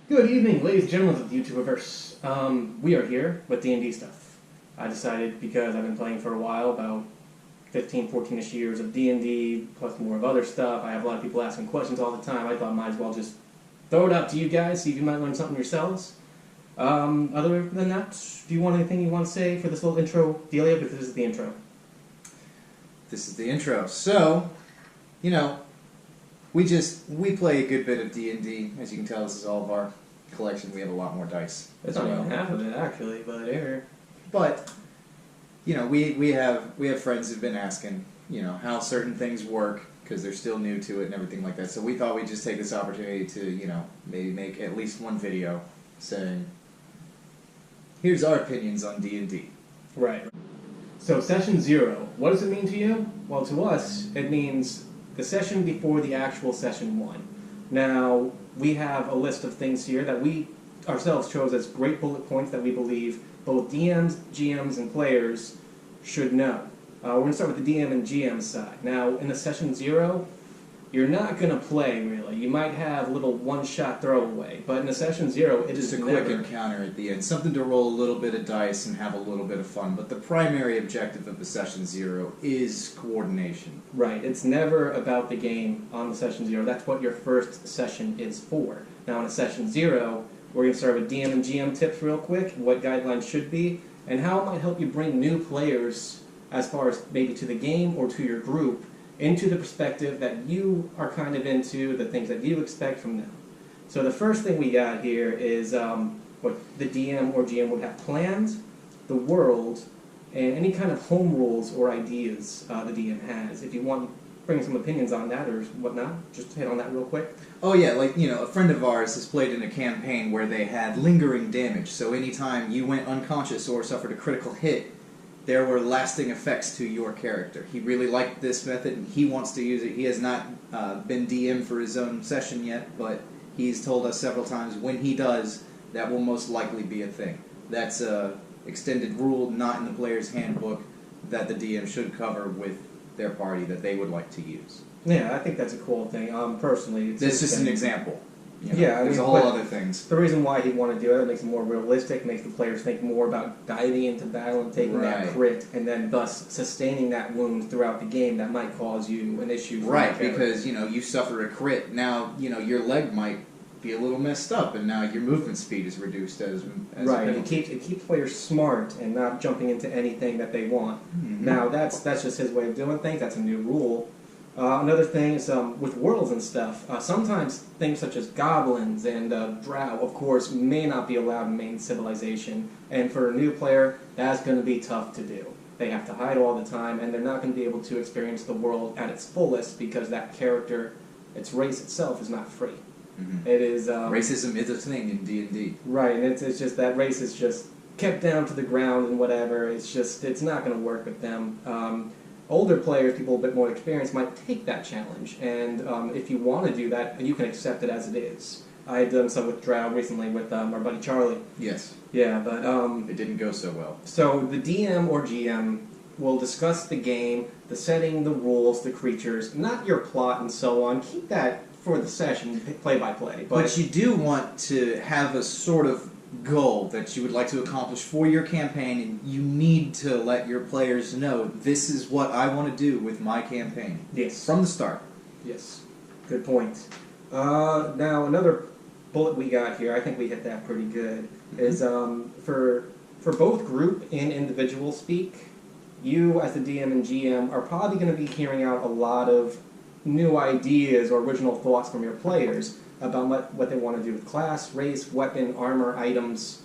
Good evening, ladies and gentlemen of the YouTubeverse. We are here with D&D stuff. I decided, because I've been playing for a while, about 15, 14-ish years of D&D, plus more of other stuff. I have a lot of people asking questions all the time. I thought I might as well just throw it out to you guys, see if you might learn something yourselves. Other than that, do you want anything you want to say for this little intro dealio? Because this is the intro. This is the intro. So, you know, we play a good bit of D&D. As you can tell, this is all of our collection. We have a lot more dice. It's not even half of it, actually, but here. But, you know, we have friends who've been asking, you know, how certain things work, because they're still new to it and everything like that. So we thought we'd just take this opportunity to, you know, maybe make at least one video saying, here's our opinions on D&D. Right. So session 0, what does it mean to you? Well, to us, it means the session before the actual session 1. Now, we have a list of things here that we ourselves chose as great bullet points that we believe both DMs, GMs, and players should know. We're going to start with the DM and GM side. Now, in the session 0, you're not going to play, really. You might have a little one-shot throwaway, but in the session 0, it is just a quick encounter at the end. Something to roll a little bit of dice and have a little bit of fun. But the primary objective of the session 0 is coordination. Right. It's never about the game on the session 0. That's what your first session is for. Now, in a session 0, we're going to start with DM and GM tips real quick, what guidelines should be, and how it might help you bring new players, as far as maybe to the game or to your group, into the perspective that you are kind of into, the things that you expect from them. So the first thing we got here is what the DM or GM would have planned, the world, and any kind of home rules or ideas the DM has. If you want to bring some opinions on that or whatnot, just hit on that real quick. Oh yeah, like, you know, a friend of ours has played in a campaign where they had lingering damage, so anytime you went unconscious or suffered a critical hit, there were lasting effects to your character. He really liked this method, and he wants to use it. He has not been DM for his own session yet, but he's told us several times when he does, that will most likely be a thing. That's a extended rule, not in the player's handbook, that the DM should cover with their party that they would like to use. Yeah, I think that's a cool thing. Personally, it's just an example. You know, yeah, there's a whole other things. The reason why he'd want to do it makes it more realistic, makes the players think more about diving into battle and taking that crit, and then thus sustaining that wound throughout the game that might cause you an issue. Right, because, you know, you suffer a crit, now, you know, your leg might be a little messed up, and now your movement speed is reduced as right. It keeps players smart and not jumping into anything that they want. Mm-hmm. Now, that's just his way of doing things. That's a new rule. Another thing is with worlds and stuff, sometimes things such as goblins and drow, of course, may not be allowed in main civilization, and for a new player, that's going to be tough to do. They have to hide all the time, and they're not going to be able to experience the world at its fullest because that character, its race itself, is not free. Mm-hmm. It is racism is a thing in D&D. Right, and it's just that race is just kept down to the ground and whatever. It's not going to work with them. Older players, people a bit more experienced, might take that challenge, and if you want to do that, you can accept it as it is. I had done some with Drow recently with our buddy Charlie. Yes. Yeah, but it didn't go so well. So the DM or GM will discuss the game, the setting, the rules, the creatures, not your plot and so on. Keep that for the session, play by play. But you do want to have a sort of goal that you would like to accomplish for your campaign, and you need to let your players know, this is what I want to do with my campaign. Yes. From the start. Yes. Good point. Now, another bullet we got here, I think we hit that pretty good, is for both group and individual speak, you as the DM and GM are probably going to be hearing out a lot of new ideas or original thoughts from your players about what they want to do with class, race, weapon, armor, items,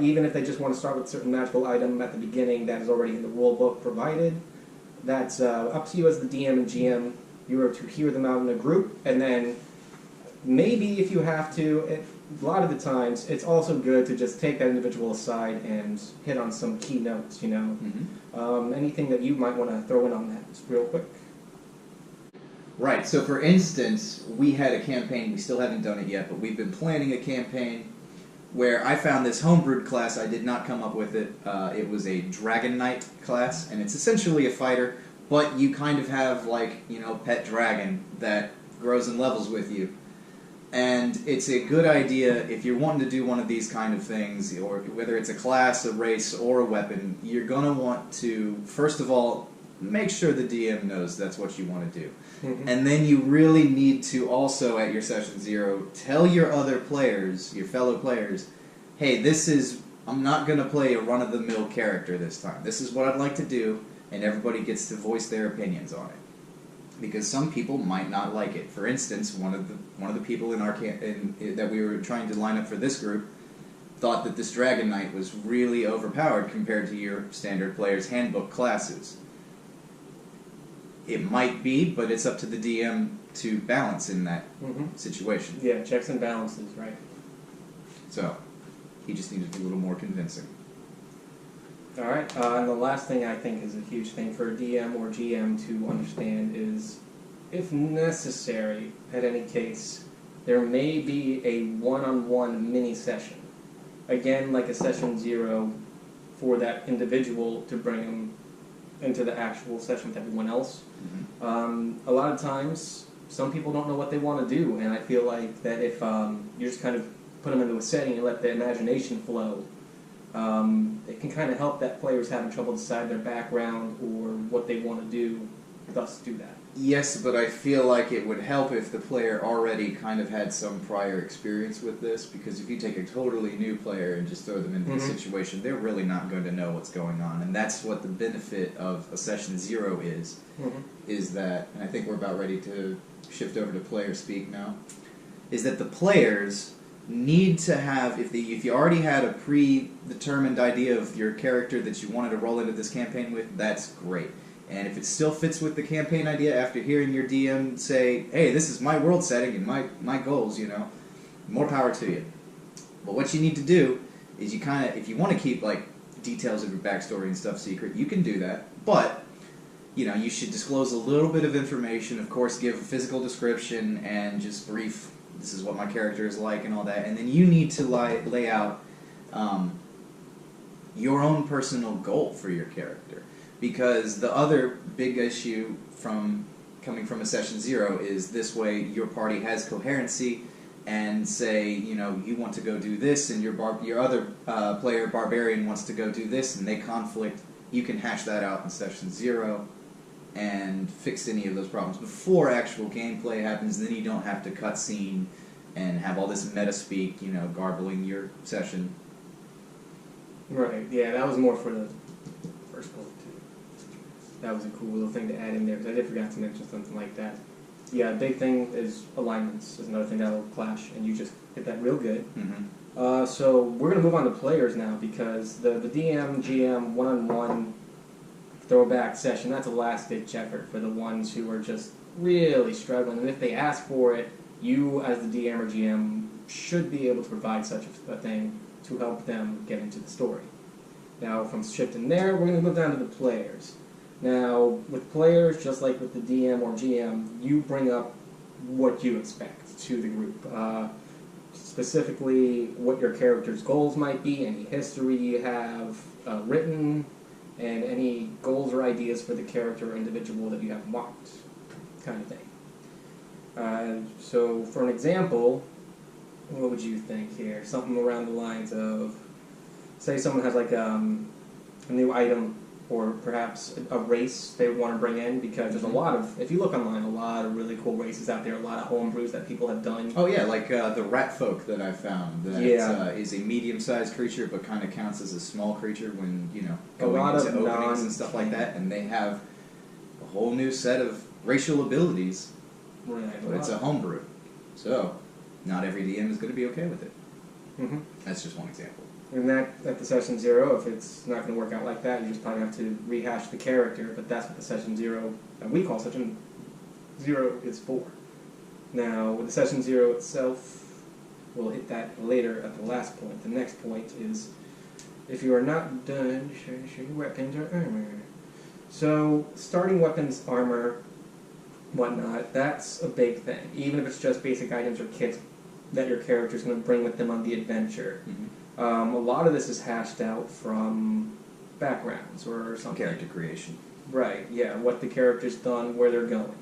even if they just want to start with a certain magical item at the beginning that is already in the rule book provided. That's up to you as the DM and GM. You are to hear them out in a group, and then maybe if you have to, a lot of the times, it's also good to just take that individual aside and hit on some key notes, you know. Mm-hmm. Anything that you might want to throw in on that real quick. Right, so for instance, we had a campaign, we still haven't done it yet, but we've been planning a campaign where I found this homebrewed class. I did not come up with it. It was a Dragon Knight class, and it's essentially a fighter, but you kind of have, like, you know, pet dragon that grows and levels with you. And it's a good idea if you're wanting to do one of these kind of things, or whether it's a class, a race, or a weapon, you're going to want to, first of all, make sure the DM knows that's what you want to do. Mm-hmm. And then you really need to also, at your session 0, tell your other players, your fellow players, hey, I'm not going to play a run-of-the-mill character this time. This is what I'd like to do, and everybody gets to voice their opinions on it. Because some people might not like it. For instance, one of the people in our that we were trying to line up for this group thought that this Dragon Knight was really overpowered compared to your standard player's handbook classes. It might be, but it's up to the DM to balance in that situation. Yeah, checks and balances, right. So, he just needed to be a little more convincing. All right, and the last thing I think is a huge thing for a DM or GM to understand is, if necessary, at any case, there may be a one-on-one mini-session. Again, like a session 0 for that individual to bring them into the actual session with everyone else. A lot of times, some people don't know what they want to do, and I feel like that if you just kind of put them into a setting and let the imagination flow, it can kind of help that player's having trouble decide their background or what they want to do, thus do that. Yes, but I feel like it would help if the player already kind of had some prior experience with this, because if you take a totally new player and just throw them into the situation, they're really not going to know what's going on. And that's what the benefit of a session 0 is that, and I think we're about ready to shift over to player speak now, is that the players need to have, if you already had a predetermined idea of your character that you wanted to roll into this campaign with, that's great. And if it still fits with the campaign idea after hearing your DM say, hey, this is my world setting and my goals, more power to you. But what you need to do is you kind of, if you want to keep like details of your backstory and stuff secret, you can do that. But, you should disclose a little bit of information, of course give a physical description and just brief, this is what my character is like and all that. And then you need to lay out your own personal goal for your character. Because the other big issue coming from a session 0 is this way your party has coherency, and say, you want to go do this and your other player, barbarian, wants to go do this and they conflict, you can hash that out in session 0 and fix any of those problems before actual gameplay happens. Then you don't have to cutscene and have all this meta speak, garbling your session. Right, yeah, that was more for the first bullet too. That was a cool little thing to add in there, because I did forget to mention something like that. Yeah, big thing is alignments is another thing that will clash, and you just hit that real good. So we're going to move on to players now, because the DM, GM, one-on-one throwback session, that's a last-ditch effort for the ones who are just really struggling. And if they ask for it, you as the DM or GM should be able to provide such a thing to help them get into the story. Now, from shifting there, we're going to move down to the players. Now, with players, just like with the DM or GM, you bring up what you expect to the group. Specifically, what your character's goals might be, any history you have written, and any goals or ideas for the character or individual that you have marked, kind of thing. So, for an example, what would you think here? Something around the lines of, say someone has like a new item, or perhaps a race they want to bring in, because there's a lot of, if you look online, a lot of really cool races out there, a lot of homebrews that people have done. Oh yeah, like the rat folk that I found, that is a medium-sized creature but kind of counts as a small creature when, going into openings and stuff like that, and they have a whole new set of racial abilities, Right, but it's a homebrew. So, not every DM is going to be okay with it. Mm-hmm. That's just one example. And that, at the session 0, if it's not going to work out like that, you just probably have to rehash the character, but that's what the session 0, that we call session 0, is for. Now, with the session 0 itself, we'll hit that later at the last point. The next point is, if you are not done, show your weapons or armor. So, starting weapons, armor, whatnot, that's a big thing. Even if it's just basic items or kits that your character's going to bring with them on the adventure. Mm-hmm. A lot of this is hashed out from backgrounds or something. Character creation. Right, yeah, what the character's done, where they're going.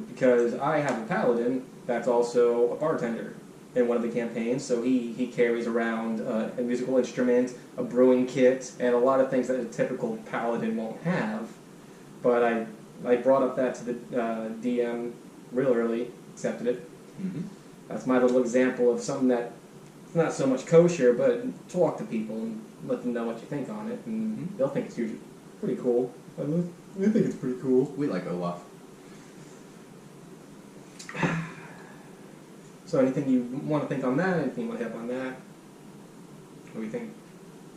Because I have a paladin, that's also a bartender in one of the campaigns, so he carries around a musical instrument, a brewing kit, and a lot of things that a typical paladin won't have. But I brought up that to the DM real early, accepted it. Mm-hmm. That's my little example of something that it's not so much kosher, but talk to people and let them know what you think on it, and they'll think it's usually pretty cool. I think it's pretty cool. We like Olaf. So anything you want to think on that? Anything you want to have on that? What do you think?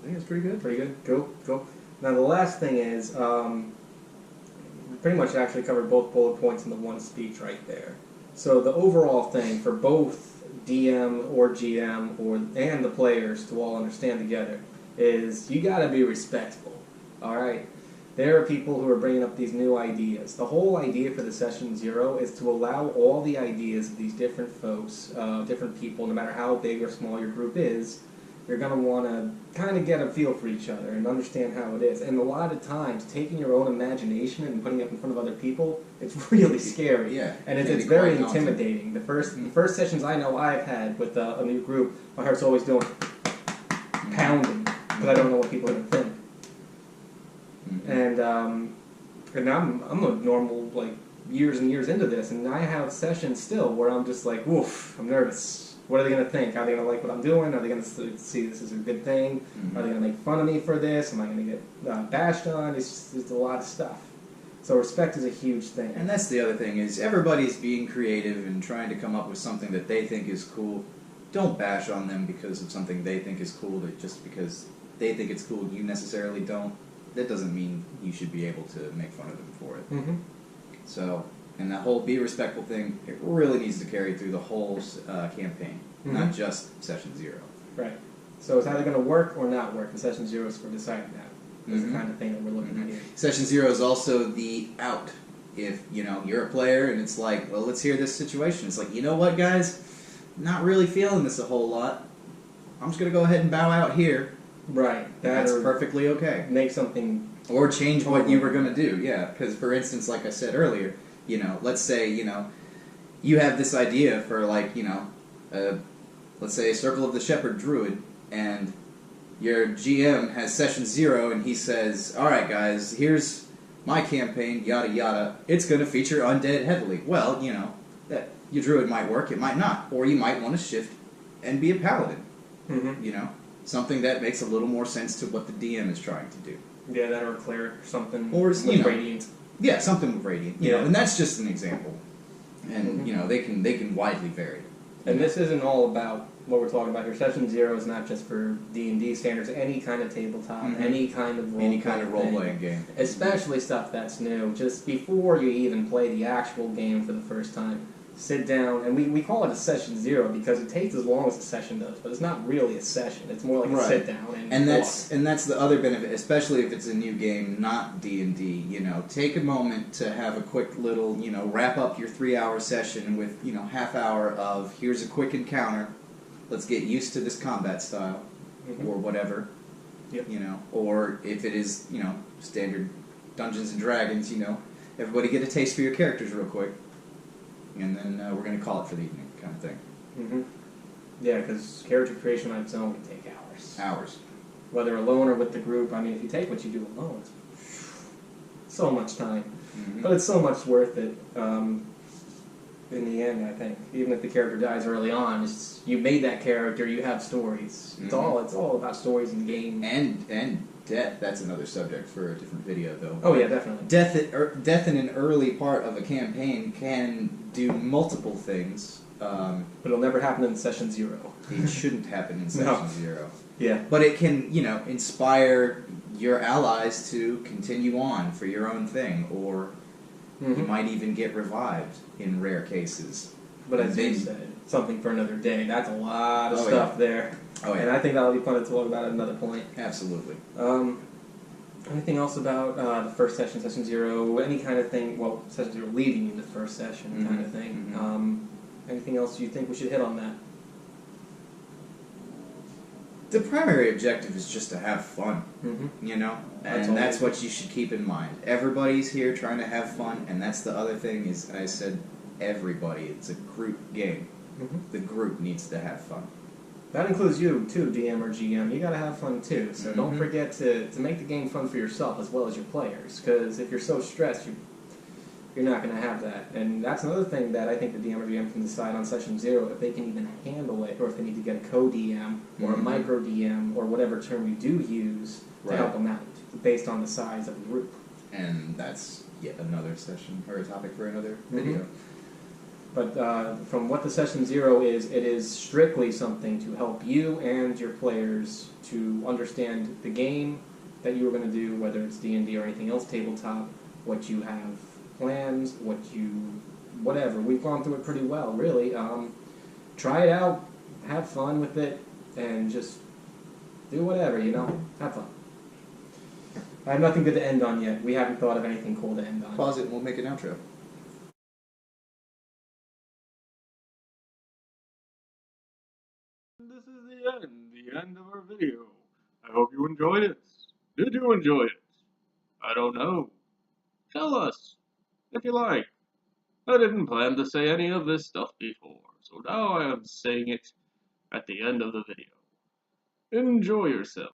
I think it's pretty good. Pretty good? Cool. Now the last thing is, we pretty much actually covered both bullet points in the one speech right there. So the overall thing for both DM or GM and the players to all understand together is you gotta be respectful, alright? There are people who are bringing up these new ideas. The whole idea for the Session Zero is to allow all the ideas of these different folks, different people, no matter how big or small your group is, you're going to want to kind of get a feel for each other and understand how it is. And a lot of times, taking your own imagination and putting it in front of other people, it's really scary. Yeah, and it's very intimidating. The first sessions I know I've had with a new group, my heart's always doing pounding because I don't know what people are going to think. And I'm a normal, like, years and years into this, and I have sessions still where I'm just like, woof, I'm nervous. What are they going to think? Are they going to like what I'm doing? Are they going to see this as a good thing? Are they going to make fun of me for this? Am I going to get bashed on? It's a lot of stuff. So respect is a huge thing. And that's the other thing, is everybody's being creative and trying to come up with something that they think is cool. Don't bash on them because of something they think is cool, that just because they think it's cool, you necessarily don't. That doesn't mean you should be able to make fun of them for it. So, and that whole be respectful thing, it really needs to carry through the whole campaign, not just Session Zero. Right. So it's either going to work or not work, and Session Zero is for deciding that. That's the kind of thing that we're looking at here. Session Zero is also the out. If, you're a player and it's like, well, let's hear this situation. It's like, you know what, guys? Not really feeling this a whole lot. I'm just going to go ahead and bow out here. Right. That's perfectly okay. Make something... Or change what you were going to do, yeah. Because, for instance, like I said earlier, let's say, you have this idea for, like, let's say a Circle of the Shepherd Druid, and your GM has Session Zero, and he says, alright guys, here's my campaign, yada yada, it's going to feature undead heavily. Well, that your Druid might work, it might not. Or you might want to shift and be a Paladin, something that makes a little more sense to what the DM is trying to do. Yeah, that or a cleric or something. Or, Radiant. Yeah, something with Radiant. And that's just an example. And, they can widely vary. And this isn't all about what we're talking about here. Session Zero is not just for D&D standards. Any kind of tabletop, any kind of role-playing game. Especially stuff that's new. Just before you even play the actual game for the first time, sit down, and we call it a Session Zero because it takes as long as a session does, but it's not really a session. It's more like a sit down and that's the other benefit, especially if it's a new game, not D&D. Take a moment to have a quick little, wrap up your 3-hour session with, half hour of here's a quick encounter. Let's get used to this combat style, or whatever. Or if it is, standard Dungeons and Dragons, everybody get a taste for your characters real quick. And then we're going to call it for the evening, kind of thing. Yeah, because character creation on its own can take hours. Whether alone or with the group. I mean, if you take what you do alone, it's so much time. But it's so much worth it in the end, I think. Even if the character dies early on, you made that character, you have stories. It's all about stories in the game. And death, that's another subject for a different video, though. Oh, yeah, definitely. Death in an early part of a campaign can do multiple things. But it'll never happen in Session Zero. It shouldn't happen in Session Zero. Yeah. But it can, inspire your allies to continue on for your own thing, or you might even get revived in rare cases. But as you said, something for another day. That's a lot of stuff there. Oh, yeah. And I think that'll be fun to talk about at another point. Absolutely. Anything else about the first session, Session Zero, any kind of thing, well, Session Zero leading into the first session kind of thing. Anything else you think we should hit on that? The primary objective is just to have fun, and that's what you should keep in mind. Everybody's here trying to have fun, and that's the other thing is, I said everybody. It's a group game. Mhm. The group needs to have fun. That includes you too, DM or GM. You gotta have fun too. So don't Mhm. forget to make the game fun for yourself as well as your players. Because if you're so stressed, you're not gonna have that. And that's another thing that I think the DM or GM can decide on session 0 if they can even handle it, or if they need to get a co-DM or a Mhm. micro DM or whatever term you do use to Right. help them out, based on the size of the group. And that's yet another session or a topic for another Mhm. video. But from what the session 0 is, it is strictly something to help you and your players to understand the game that you are going to do, whether it's D&D or anything else tabletop, what you have planned, whatever. We've gone through it pretty well, really. Try it out, have fun with it, and just do whatever, have fun. I have nothing good to end on yet. We haven't thought of anything cool to end on. Pause it and we'll make an outro. This is the end of our video. I hope you enjoyed it. Did you enjoy it? I don't know. Tell us, if you like. I didn't plan to say any of this stuff before, so now I am saying it at the end of the video. Enjoy yourself.